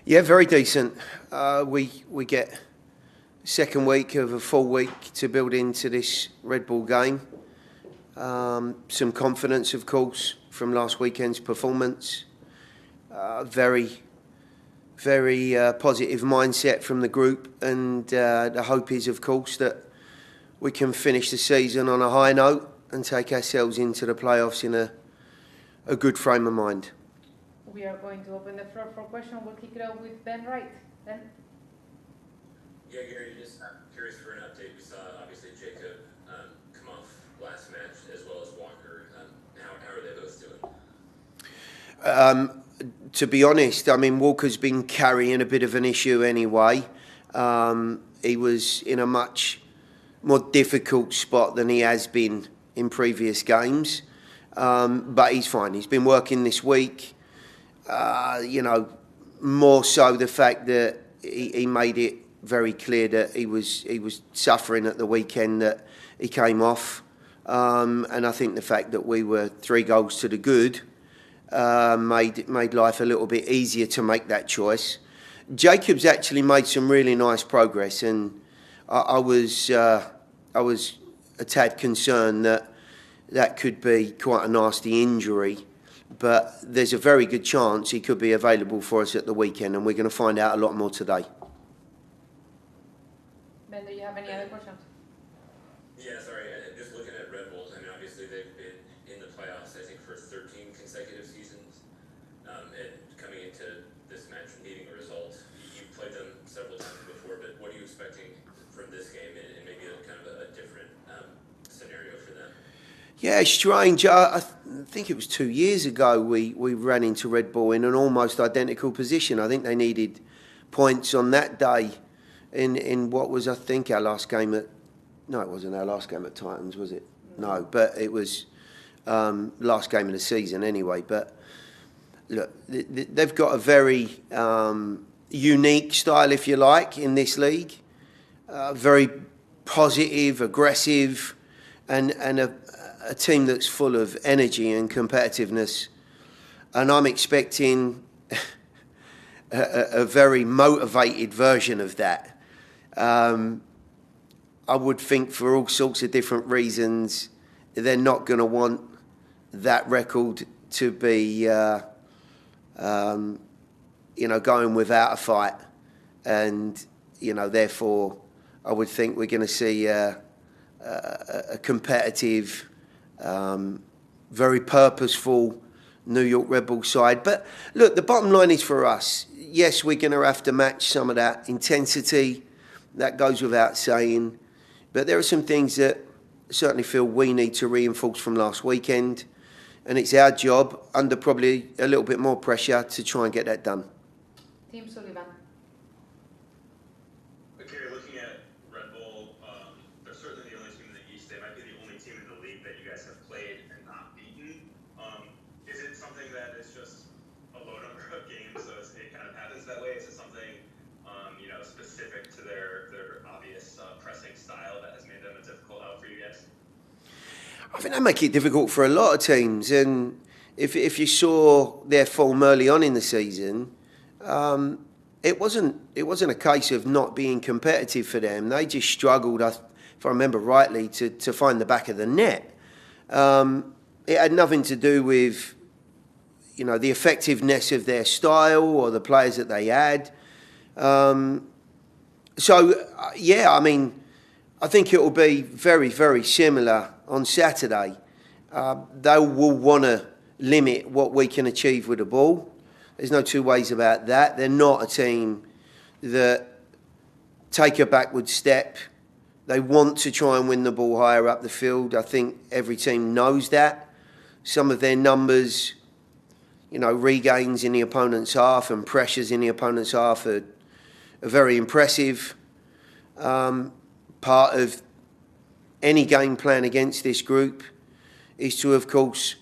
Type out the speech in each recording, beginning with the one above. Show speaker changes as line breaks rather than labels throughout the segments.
Yeah, very decent. We get second week of a full week to build into this Red Bull game. Some confidence, of course, from last weekend's performance. Very positive mindset from the group, and the hope is, of course, that we can finish the season on a high note and take ourselves into the playoffs in a good frame of mind.
We are going to open the floor for questions. We'll kick it off with Ben Wright. Ben?
Yeah, Gary, just curious for an update. We saw, obviously, Jacob come off last match, as well as Walker. How are they both doing?
To be honest, I mean, Walker's been carrying a bit of an issue anyway. He was in a much more difficult spot than he has been in previous games. But he's fine. He's been working this week. More so the fact that he made it very clear that he was suffering at the weekend that he came off. And I think the fact that we were 3 goals to the good made life a little bit easier to make that choice. Jacob's actually made some really nice progress, and I was a tad concerned that could be quite a nasty injury, but there's a very good chance he could be available for us at the weekend, and we're going to find out a lot more today.
Ben, do you have any other questions?
Yeah, sorry. Just looking at Red Bulls, I mean, obviously they've been in the playoffs, I think, for 13 consecutive seasons. And coming into this match, needing a result, you've played them several times before, but what are you expecting from this game and maybe kind of a different scenario for them?
Yeah, strange. I think it was 2 years ago we ran into Red Bull in an almost identical position. I think they needed points on that day in what was, I think, our last game at... No, it wasn't our last game at Titans, was it? No, but it was last game of the season anyway. But look, they've got a very unique style, if you like, in this league. Very positive, aggressive, and a team that's full of energy and competitiveness. And I'm expecting a very motivated version of that. I would think for all sorts of different reasons, they're not going to want that record to be, going without a fight. And, therefore, I would think we're going to see a competitive, very purposeful New York Red Bull side. But look, the bottom line is for us, yes, we're going to have to match some of that intensity. That goes without saying. But there are some things that I certainly feel we need to reinforce from last weekend. And it's our job, under probably a little bit more pressure, to try and get that done.
Team Sullivan.
Okay, looking at Red Bull, they're certainly the only team in the East. They might be the only team in the league that you guys have played and not beaten. Is it something that is just a low number of games, so it kind of happens that way? Is it something specific to their obvious pressing style that has made them a difficult out for you guys?
I think they make it difficult for a lot of teams. And if you saw their form early on in the season, it wasn't a case of not being competitive for them. They just struggled, if I remember rightly, to find the back of the net. It had nothing to do with the effectiveness of their style or the players that they had. I think it will be very, very similar on Saturday. They will want to limit what we can achieve with the ball. There's no two ways about that. They're not a team that take a backward step. They want to try and win the ball higher up the field. I think every team knows that. Some of their numbers, regains in the opponent's half and pressures in the opponent's half are very impressive. Part of any game plan against this group is to, of course,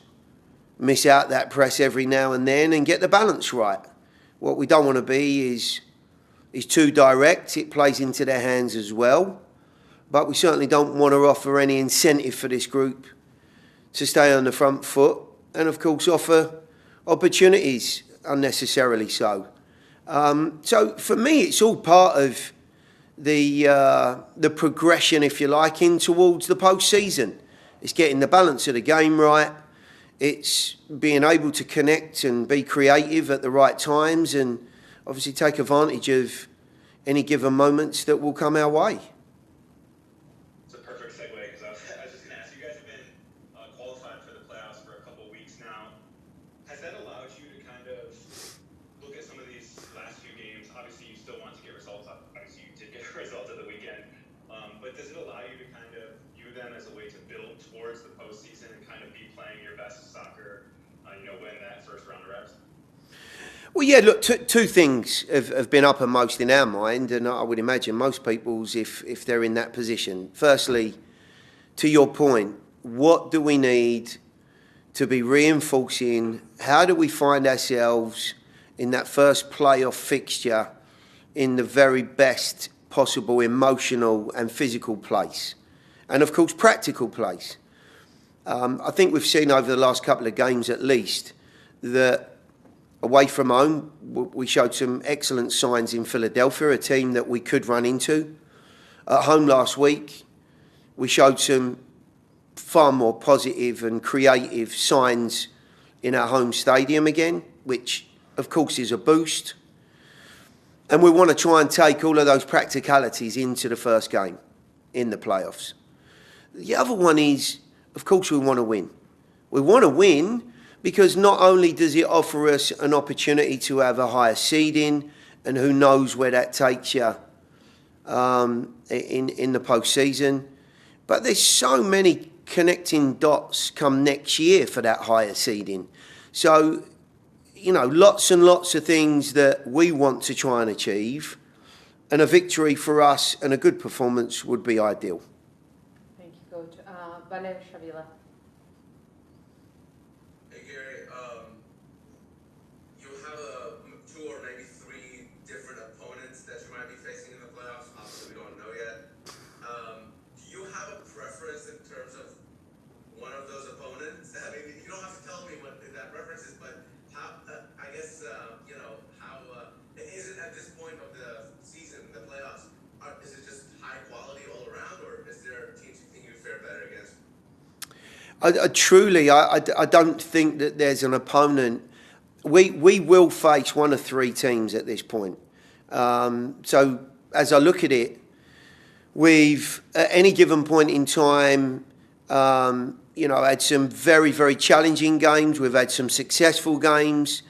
miss out that press every now and then and get the balance right. What we don't want to be is too direct. It plays into their hands as well. But we certainly don't want to offer any incentive for this group to stay on the front foot and, of course, offer opportunities unnecessarily so. So for me, it's all part of the progression, if you like, in towards the postseason. It's getting the balance of the game right. It's being able to connect and be creative at the right times, and obviously take advantage of any given moments that will come our way.
It's a perfect segue because I was just going to ask, you guys have been qualified for the playoffs for a couple weeks now. Has that allowed you to kind of look at some of these last few games? Obviously, you still want to get results. Obviously, you did get a result of the weekend. But does it allow you to kind of view them as a way to build towards the postseason and kind of be playing your best soccer, win that first round of reps?
Well, yeah, look, two things have been uppermost in our mind, and I would imagine most people's if they're in that position. Firstly, to your point, what do we need to be reinforcing? How do we find ourselves in that first playoff fixture in the very best possible emotional and physical place? And, of course, practical place. I think we've seen over the last couple of games at least that away from home, we showed some excellent signs in Philadelphia, a team that we could run into. At home last week, we showed some far more positive and creative signs in our home stadium again, which, of course, is a boost. And we want to try and take all of those practicalities into the first game in the playoffs. The other one is, of course, we want to win. We want to win because not only does it offer us an opportunity to have a higher seeding, and who knows where that takes you in the postseason, but there's so many connecting dots come next year for that higher seeding. So, lots and lots of things that we want to try and achieve, and a victory for us and a good performance would be ideal.
Thank you, Coach. Valer Shavila.
Hey Gary, you have two or maybe three different opponents that you might be facing in the playoffs. Obviously, we don't know yet. Do you have a preference in terms of one of those opponents? I mean, you don't have to tell me what that preference is, but how? I guess how is it at this point of the season, the playoffs? Is it just high quality all around, or is there teams you think you fare better against?
I don't think that there's an opponent. We will face one of three teams at this point. So as I look at it, we've at any given point in time, had some very, very challenging games. We've had some successful games.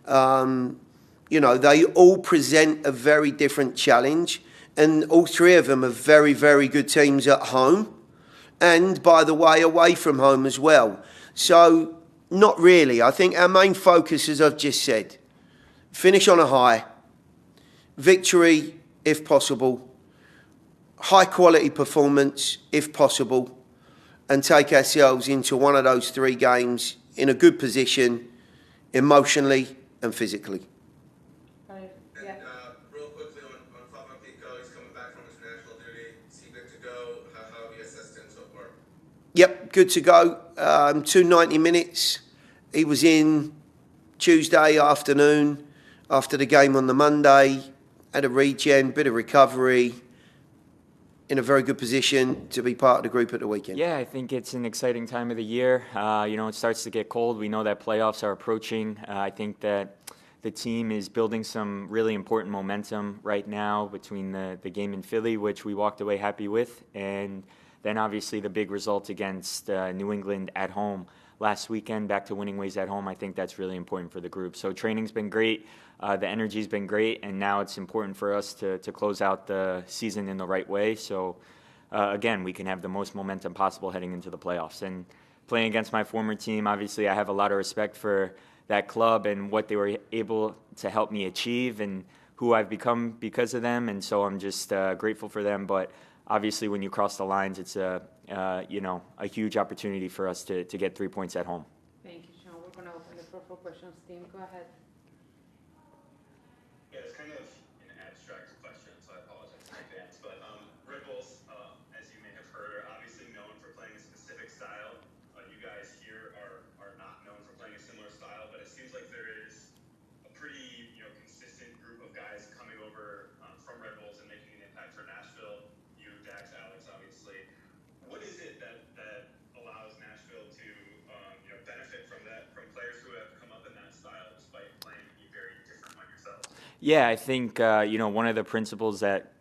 They all present a very different challenge, and all three of them are very, very good teams at home. And, by the way, away from home as well. So, not really. I think our main focus, as I've just said, finish on a high, victory if possible, high-quality performance if possible, and take ourselves into one of those three games in a good position, emotionally and physically.
Real quickly on Papa Pico, he's coming back from international duty. Is he good to go? How have you assessed him so far?
Yep, good to go. 290 minutes. He was in Tuesday afternoon after the game on the Monday. Had a regen, bit of recovery. In a very good position to be part of the group at the weekend.
Yeah, I think it's an exciting time of the year. It starts to get cold. We know that playoffs are approaching. I think that the team is building some really important momentum right now between the game in Philly, which we walked away happy with, and then obviously the big result against New England at home last weekend, back to winning ways at home. I think that's really important for the group. So training's been great. The energy's been great, and now it's important for us to close out the season in the right way. So, again, we can have the most momentum possible heading into the playoffs. And playing against my former team, obviously I have a lot of respect for that club and what they were able to help me achieve and who I've become because of them. And so I'm just grateful for them. But obviously when you cross the lines, it's a huge opportunity for us to get 3 points at home.
Thank you, Sean. We're going to open the floor for questions. Team, go ahead.
Yeah, it's kind of an abstract question, so I apologize in advance. But Red Bulls, as you may have heard, are obviously known for playing a specific style. You guys here are not known for playing a similar style, but it seems like there is a pretty consistent group of
Yeah, I think one of the principles that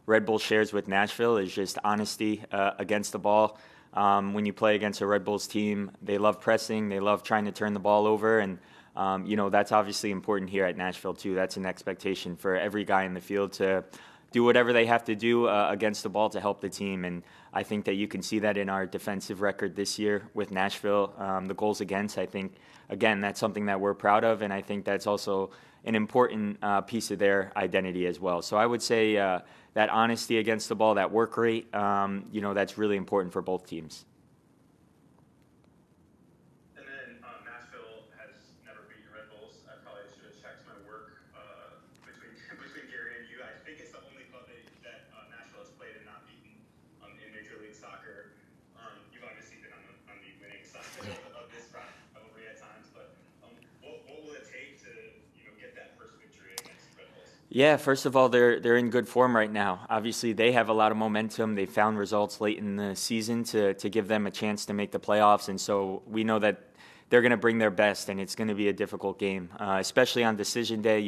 Red Bull shares with Nashville is just honesty against the ball. When you play against a Red Bulls team, they love pressing, they love trying to turn the ball over, and that's obviously important here at Nashville too. That's an expectation for every guy in the field to do whatever they have to do against the ball to help the team. And I think that you can see that in our defensive record this year with Nashville. The goals against, I think, again, that's something that we're proud of, and I think that's also an important piece of their identity as well. So I would say that honesty against the ball, that work rate, that's really important for both teams.
And then Nashville has never beaten Red Bulls. I probably should have checked my work between Gary and you. I think it's the only club that Nashville has played and not beaten in Major League Soccer. You've obviously been on the winning side of this rivalry at times, but what will it take to get that first victory against Red Bulls?
Yeah, first of all, they're in good form right now. Obviously, they have a lot of momentum. They found results late in the season to give them a chance to make the playoffs, and so we know that they're going to bring their best, and it's going to be a difficult game, especially on decision day.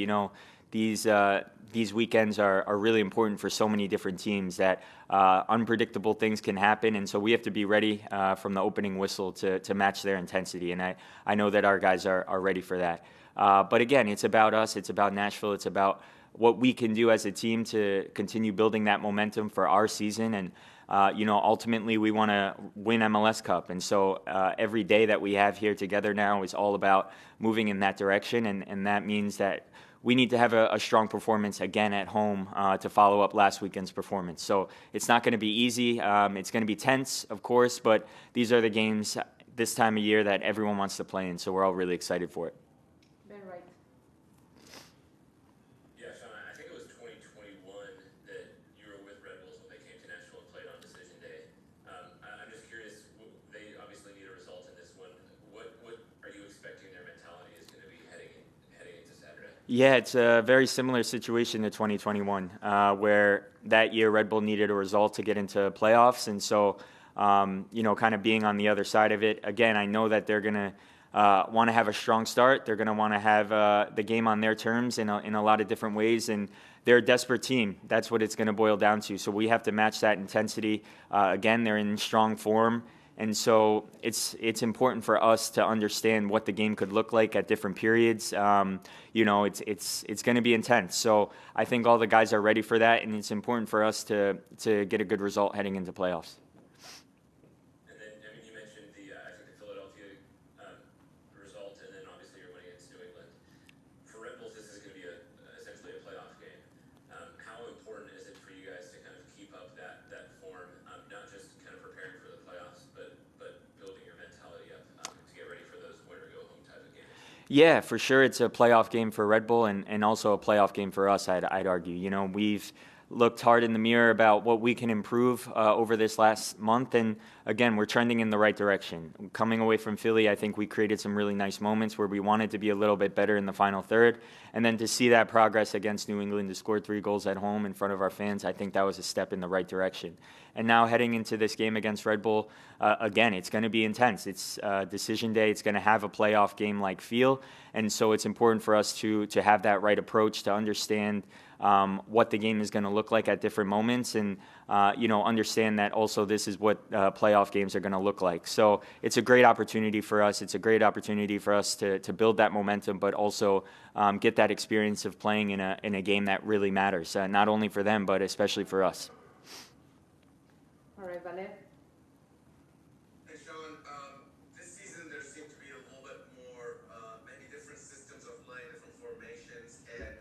These weekends are really important for so many different teams that unpredictable things can happen, and so we have to be ready from the opening whistle to match their intensity, and I know that our guys are ready for that. But again, it's about us. It's about Nashville. It's about what we can do as a team to continue building that momentum for our season. And, ultimately we want to win MLS Cup. And so every day that we have here together now is all about moving in that direction. And that means that we need to have a strong performance again at home to follow up last weekend's performance. So it's not going to be easy. It's going to be tense, of course, but these are the games this time of year that everyone wants to play in. So we're all really excited for it. Yeah, it's a very similar situation to 2021, where that year Red Bull needed a result to get into playoffs. And so, kind of being on the other side of it, again, I know that they're going to want to have a strong start. They're going to want to have the game on their terms in a lot of different ways. And they're a desperate team. That's what it's going to boil down to. So we have to match that intensity. Again, they're in strong form. And so it's important for us to understand what the game could look like at different periods. It's going to be intense. So I think all the guys are ready for that, and it's important for us to get a good result heading into playoffs.
And then, you mentioned I think the Philadelphia result, and then obviously you're winning against New England. For Red Bulls, this is going to be essentially a playoff game. How important is it for you guys to kind of keep up that form, not just kind of preparing for the playoffs, but building your mentality up to get ready for those win-or-go-home type of games?
Yeah, for sure. It's a playoff game for Red Bull and also a playoff game for us, I'd argue. We've looked hard in the mirror about what we can improve over this last month. And again, we're trending in the right direction. Coming away from Philly, I think we created some really nice moments where we wanted to be a little bit better in the final third. And then to see that progress against New England, to score 3 goals at home in front of our fans, I think that was a step in the right direction. And now heading into this game against Red Bull, again, it's going to be intense. It's decision day. It's going to have a playoff game-like feel. And so it's important for us to have that right approach, to understand what the game is going to look like at different moments, and understand that also this is what playoff games are going to look like. So it's a great opportunity for us. It's a great opportunity for us to build that momentum, but also get that experience of playing in a game that really matters, not only for them, but especially for us.
All right, Valer.
Hey, Sean, this season there seem to be a little bit more, many different systems of play, different formations, and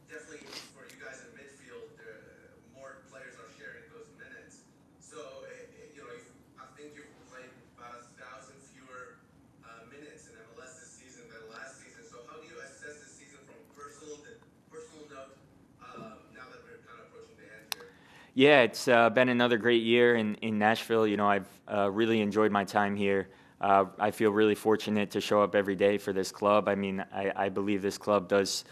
definitely for you guys in midfield, more players are sharing those minutes. So, I think you've played about 1,000 fewer minutes in MLS this season than last season. So how do you assess this season from personal note, now that we're kind of approaching the end here?
Yeah, it's been another great year in Nashville. I've really enjoyed my time here. I feel really fortunate to show up every day for this club. I mean, I believe this club does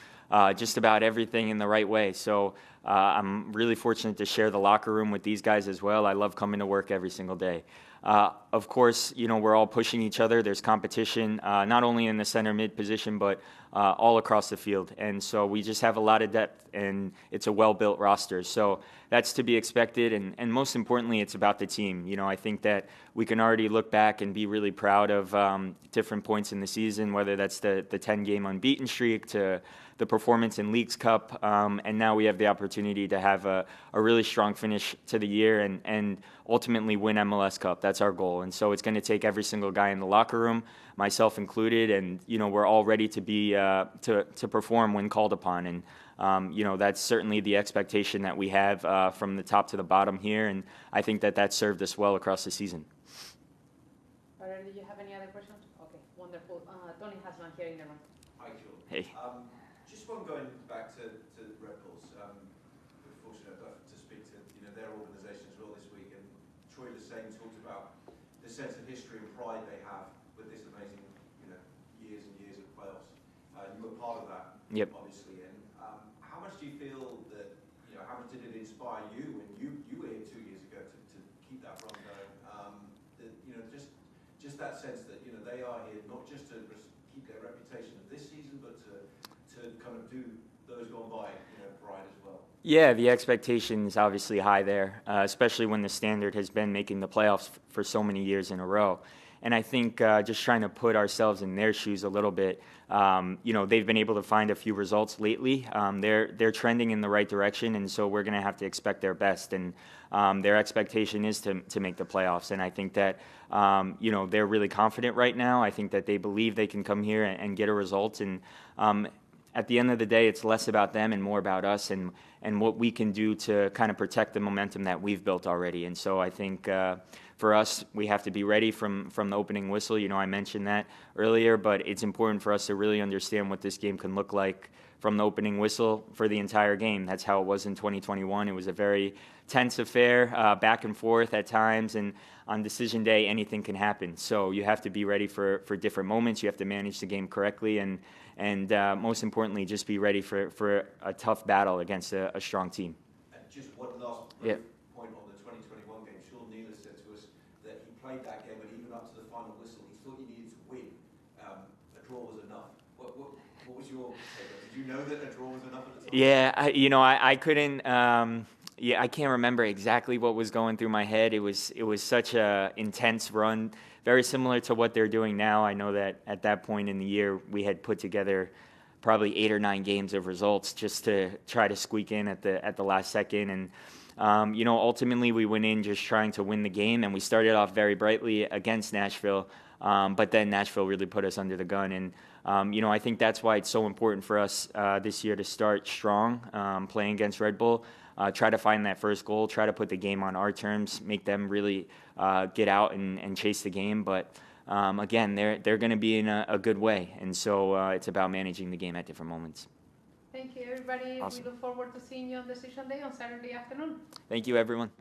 just about everything in the right way. So I'm really fortunate to share the locker room with these guys as well. I love coming to work every single day. Of course, you know, we're all pushing each other. There's competition, not only in the center mid position, but all across the field. And so we just have a lot of depth, and it's a well-built roster. So that's to be expected, and most importantly, it's about the team. You know, I think that we can already look back and be really proud of different points in the season, whether that's the 10-game unbeaten streak to the performance in Leagues Cup, and now we have the opportunity to have a really strong finish to the year and ultimately win MLS Cup. That's our goal, and so it's going to take every single guy in the locker room, myself included, and you know, we're all ready to be to perform when called upon, and you know, that's certainly the expectation that we have from the top to the bottom here, and I think that that served us well across the season.
Barry, do you have any other questions? Okay, wonderful. Tony has one here in the room.
Hi, Jules.
Hey.
Just one going back to Red Bulls. We're fortunate enough to speak to their organisation as well this week, and Troy Lesesne talked about the sense of history and pride they have with this amazing years and years of playoffs. You were part of that,
Yep.
obviously. And how much do you feel that how much did it inspire you when you were here 2 years ago to keep that run going? Just that sense that they are here not just to keep their reputation of this season, but to kind of do those gone by, pride as well.
Yeah, the expectation is obviously high there, especially when the standard has been making the playoffs for so many years in a row. And I think just trying to put ourselves in their shoes a little bit, they've been able to find a few results lately. They're trending in the right direction, and so we're going to have to expect their best. And their expectation is to make the playoffs. And I think that, they're really confident right now. I think that they believe they can come here and get a result. And at the end of the day, it's less about them and more about us and what we can do to kind of protect the momentum that we've built already. And so I think for us, we have to be ready from the opening whistle. I mentioned that earlier, but it's important for us to really understand what this game can look like from the opening whistle for the entire game. That's how it was in 2021. It was a very tense affair, back and forth at times, and on decision day, anything can happen. So you have to be ready for different moments. You have to manage the game correctly, and most importantly, just be ready for a tough battle against a strong team.
And just one last point on the 2021 game. Sean Nealer said to us that he played that game, and even up to the final whistle, he thought you needed to win. A draw was enough. What was your take? Did you know that a draw was enough at the time?
Yeah, I couldn't. I can't remember exactly what was going through my head. It was such a intense run, very similar to what they're doing now. I know that at that point in the year, we had put together probably 8 or 9 games of results just to try to squeak in at the last second. And ultimately we went in just trying to win the game, and we started off very brightly against Nashville. But then Nashville really put us under the gun, and I think that's why it's so important for us this year to start strong, playing against Red Bull. Try to find that first goal, try to put the game on our terms, make them really get out and chase the game. But again, they're going to be in a good way, and so it's about managing the game at different moments.
Thank you, everybody.
Awesome.
We look forward to seeing you on Decision Day on Saturday afternoon.
Thank you, everyone.